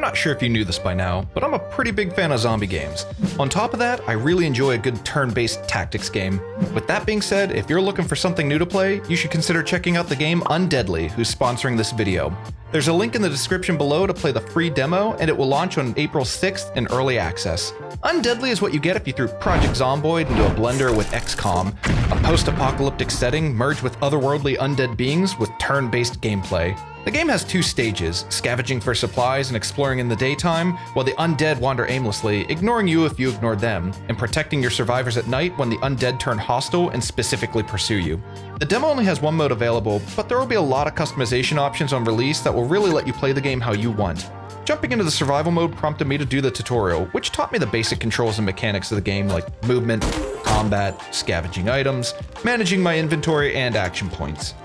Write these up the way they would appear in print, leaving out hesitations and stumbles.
not sure if you knew this by now, but I'm a pretty big fan of zombie games. On top of that, I really enjoy a good turn-based tactics game. With that being said, if you're looking for something new to play, you should consider checking out the game Undeadly, who's sponsoring this video. There's a link in the description below to play the free demo, and it will launch on April 6th in early access. Undeadly is what you get if you threw Project Zomboid into a blender with XCOM, a post-apocalyptic setting merged with otherworldly undead beings with turn-based gameplay. The game has two stages, scavenging for supplies and exploring in the daytime, while the undead wander aimlessly, ignoring you if you ignored them, and protecting your survivors at night when the undead turn hostile and specifically pursue you. The demo only has one mode available, but there will be a lot of customization options on release that will really let you play the game how you want. Jumping into the survival mode prompted me to do the tutorial, which taught me the basic controls and mechanics of the game like movement, combat, scavenging items, managing my inventory, and action points.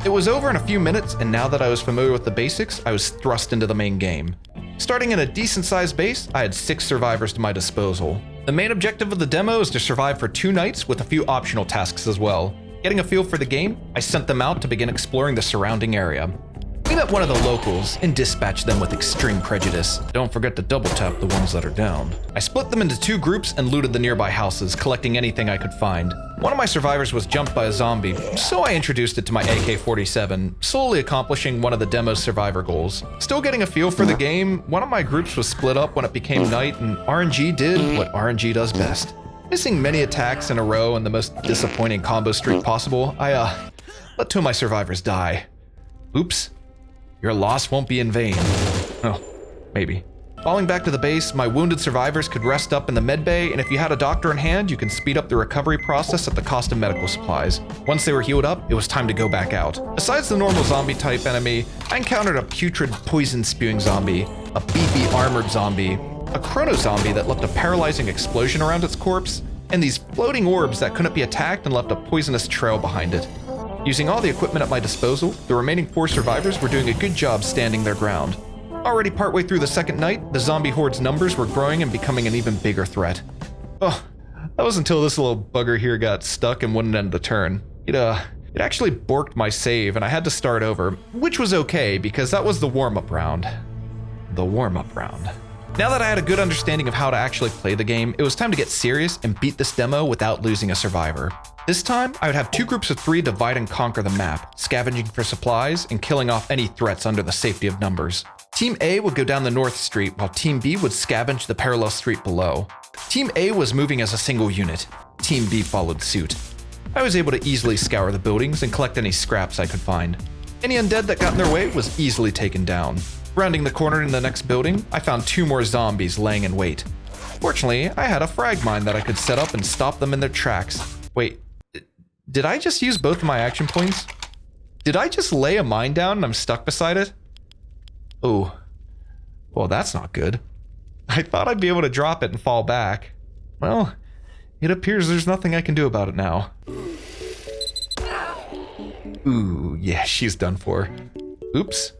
It was over in a few minutes, and now that I was familiar with the basics, I was thrust into the main game. Starting in a decent-sized base, I had 6 survivors to my disposal. The main objective of the demo is to survive for 2 nights with a few optional tasks as well. Getting a feel for the game, I sent them out to begin exploring the surrounding area. We met one of the locals and dispatched them with extreme prejudice. Don't forget to double tap the ones that are down. I split them into 2 groups and looted the nearby houses, collecting anything I could find. One of my survivors was jumped by a zombie, so I introduced it to my AK-47, slowly accomplishing one of the demo's survivor goals. Still getting a feel for the game, one of my groups was split up when it became night, and RNG did what RNG does best. Missing many attacks in a row and the most disappointing combo streak possible, I let 2 of my survivors die. Oops. Your loss won't be in vain. Oh, maybe. Falling back to the base, my wounded survivors could rest up in the medbay, and if you had a doctor in hand, you can speed up the recovery process at the cost of medical supplies. Once they were healed up, it was time to go back out. Besides the normal zombie-type enemy, I encountered a putrid poison-spewing zombie, a beefy armored zombie, a chrono zombie that left a paralyzing explosion around its corpse, and these floating orbs that couldn't be attacked and left a poisonous trail behind it. Using all the equipment at my disposal, the remaining 4 survivors were doing a good job standing their ground. Already partway through the second night, the zombie horde's numbers were growing and becoming an even bigger threat. Oh, that was until this little bugger here got stuck and wouldn't end the turn. It actually borked my save and I had to start over, which was okay because that was the warm-up round. Now that I had a good understanding of how to actually play the game, it was time to get serious and beat this demo without losing a survivor. This time, I would have 2 groups of 3 divide and conquer the map, scavenging for supplies and killing off any threats under the safety of numbers. Team A would go down the north street, while Team B would scavenge the parallel street below. Team A was moving as a single unit. Team B followed suit. I was able to easily scour the buildings and collect any scraps I could find. Any undead that got in their way was easily taken down. Rounding the corner in the next building, I found 2 more zombies laying in wait. Fortunately, I had a frag mine that I could set up and stop them in their tracks. Wait, did I just use both of my action points? Did I just lay a mine down and I'm stuck beside it? Oh, well that's not good. I thought I'd be able to drop it and fall back. Well, it appears there's nothing I can do about it now. Ooh, yeah, she's done for. Oops.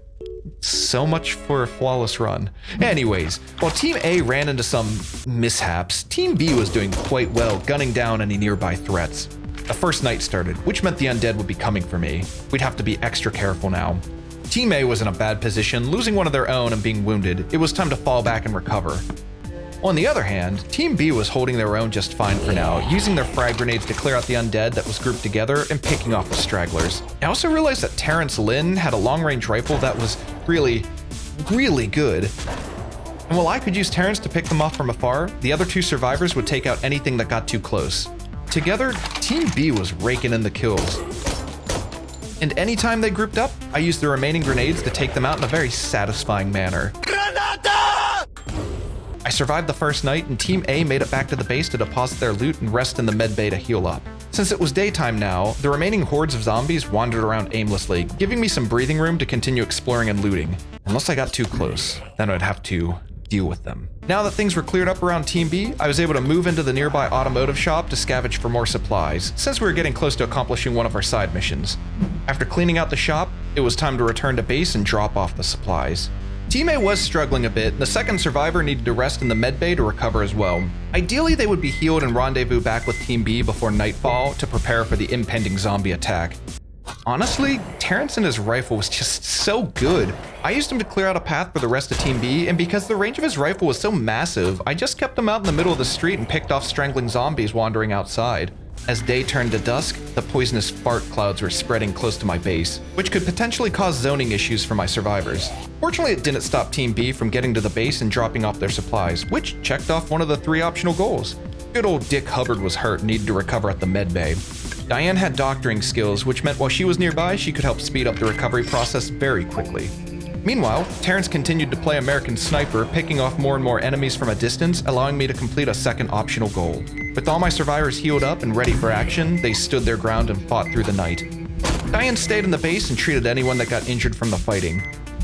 So much for a flawless run. Anyways, while Team A ran into some mishaps, Team B was doing quite well gunning down any nearby threats. The first night started, which meant the undead would be coming for me. We'd have to be extra careful now. Team A was in a bad position, losing one of their own and being wounded. It was time to fall back and recover. On the other hand, Team B was holding their own just fine for now, using their frag grenades to clear out the undead that was grouped together and picking off the stragglers. I also realized that Terrence Lynn had a long-range rifle that was really good. And while I could use Terrence to pick them off from afar, the other 2 survivors would take out anything that got too close. Together, Team B was raking in the kills. And anytime they grouped up, I used the remaining grenades to take them out in a very satisfying manner. I survived the first night, and Team A made it back to the base to deposit their loot and rest in the medbay to heal up. Since it was daytime now, the remaining hordes of zombies wandered around aimlessly, giving me some breathing room to continue exploring and looting. Unless I got too close, then I'd have to deal with them. Now that things were cleared up around Team B, I was able to move into the nearby automotive shop to scavenge for more supplies, since we were getting close to accomplishing one of our side missions. After cleaning out the shop, it was time to return to base and drop off the supplies. Team A was struggling a bit, and the second survivor needed to rest in the medbay to recover as well. Ideally, they would be healed and rendezvous back with Team B before nightfall to prepare for the impending zombie attack. Honestly, Terrence and his rifle was just so good. I used him to clear out a path for the rest of Team B, and because the range of his rifle was so massive, I just kept him out in the middle of the street and picked off strangling zombies wandering outside. As day turned to dusk, the poisonous fart clouds were spreading close to my base, which could potentially cause zoning issues for my survivors. Fortunately, it didn't stop Team B from getting to the base and dropping off their supplies, which checked off one of the 3 optional goals. Good old Dick Hubbard was hurt and needed to recover at the med bay. Diane had doctoring skills, which meant while she was nearby, she could help speed up the recovery process very quickly. Meanwhile, Terrence continued to play American Sniper, picking off more and more enemies from a distance, allowing me to complete a second optional goal. With all my survivors healed up and ready for action, they stood their ground and fought through the night. Diane stayed in the base and treated anyone that got injured from the fighting.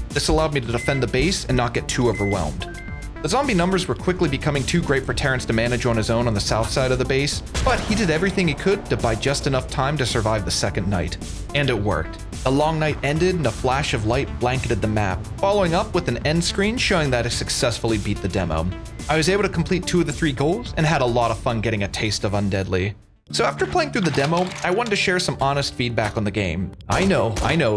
This allowed me to defend the base and not get too overwhelmed. The zombie numbers were quickly becoming too great for Terrence to manage on his own on the south side of the base, but he did everything he could to buy just enough time to survive the second night. And it worked. The long night ended and a flash of light blanketed the map, following up with an end screen showing that I successfully beat the demo. I was able to complete 2 of the 3 goals and had a lot of fun getting a taste of Undeadly. So after playing through the demo, I wanted to share some honest feedback on the game. I know,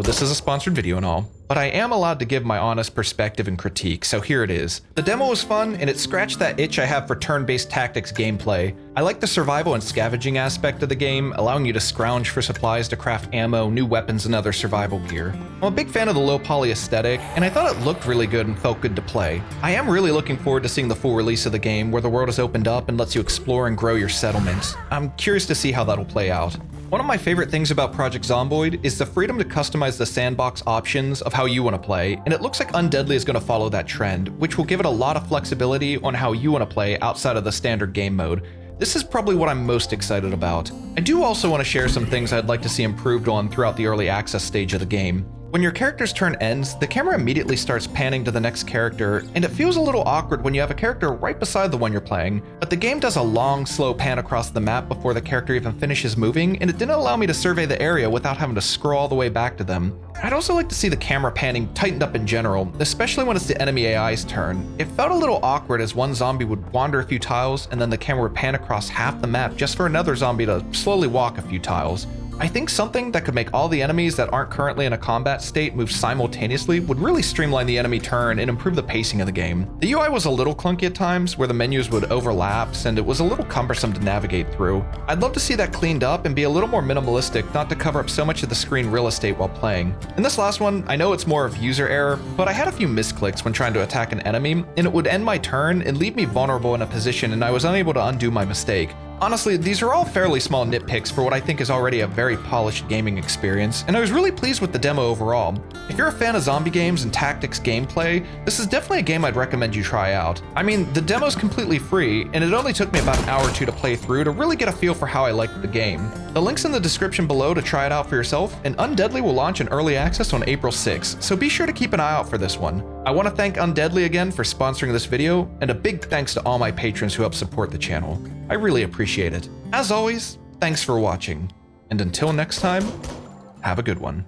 this is a sponsored video and all, but I am allowed to give my honest perspective and critique, so here it is. The demo was fun, and it scratched that itch I have for turn-based tactics gameplay. I like the survival and scavenging aspect of the game, allowing you to scrounge for supplies to craft ammo, new weapons, and other survival gear. I'm a big fan of the low poly aesthetic, and I thought it looked really good and felt good to play. I am really looking forward to seeing the full release of the game, where the world is opened up and lets you explore and grow your settlements. I'm curious to see how that'll play out. One of my favorite things about Project Zomboid is the freedom to customize the sandbox options of how you want to play, and it looks like Undeadly is going to follow that trend, which will give it a lot of flexibility on how you want to play outside of the standard game mode. This is probably what I'm most excited about. I do also want to share some things I'd like to see improved on throughout the early access stage of the game. When your character's turn ends, the camera immediately starts panning to the next character, and it feels a little awkward when you have a character right beside the one you're playing, but the game does a long, slow pan across the map before the character even finishes moving, and it didn't allow me to survey the area without having to scroll all the way back to them. I'd also like to see the camera panning tightened up in general, especially when it's the enemy AI's turn. It felt a little awkward as one zombie would wander a few tiles, and then the camera would pan across half the map just for another zombie to slowly walk a few tiles. I think something that could make all the enemies that aren't currently in a combat state move simultaneously would really streamline the enemy turn and improve the pacing of the game. The UI was a little clunky at times, where the menus would overlap, and it was a little cumbersome to navigate through. I'd love to see that cleaned up and be a little more minimalistic, not to cover up so much of the screen real estate while playing. In this last one, I know it's more of user error, but I had a few misclicks when trying to attack an enemy, and it would end my turn and leave me vulnerable in a position, and I was unable to undo my mistake. Honestly, these are all fairly small nitpicks for what I think is already a very polished gaming experience, and I was really pleased with the demo overall. If you're a fan of zombie games and tactics gameplay, this is definitely a game I'd recommend you try out. I mean, the demo's completely free, and it only took me about an hour or 2 to play through to really get a feel for how I liked the game. The link's in the description below to try it out for yourself, and Undeadly will launch in early access on April 6th, so be sure to keep an eye out for this one. I want to thank Undeadly again for sponsoring this video, and a big thanks to all my patrons who help support the channel. I really appreciate it. As always, thanks for watching, and until next time, have a good one.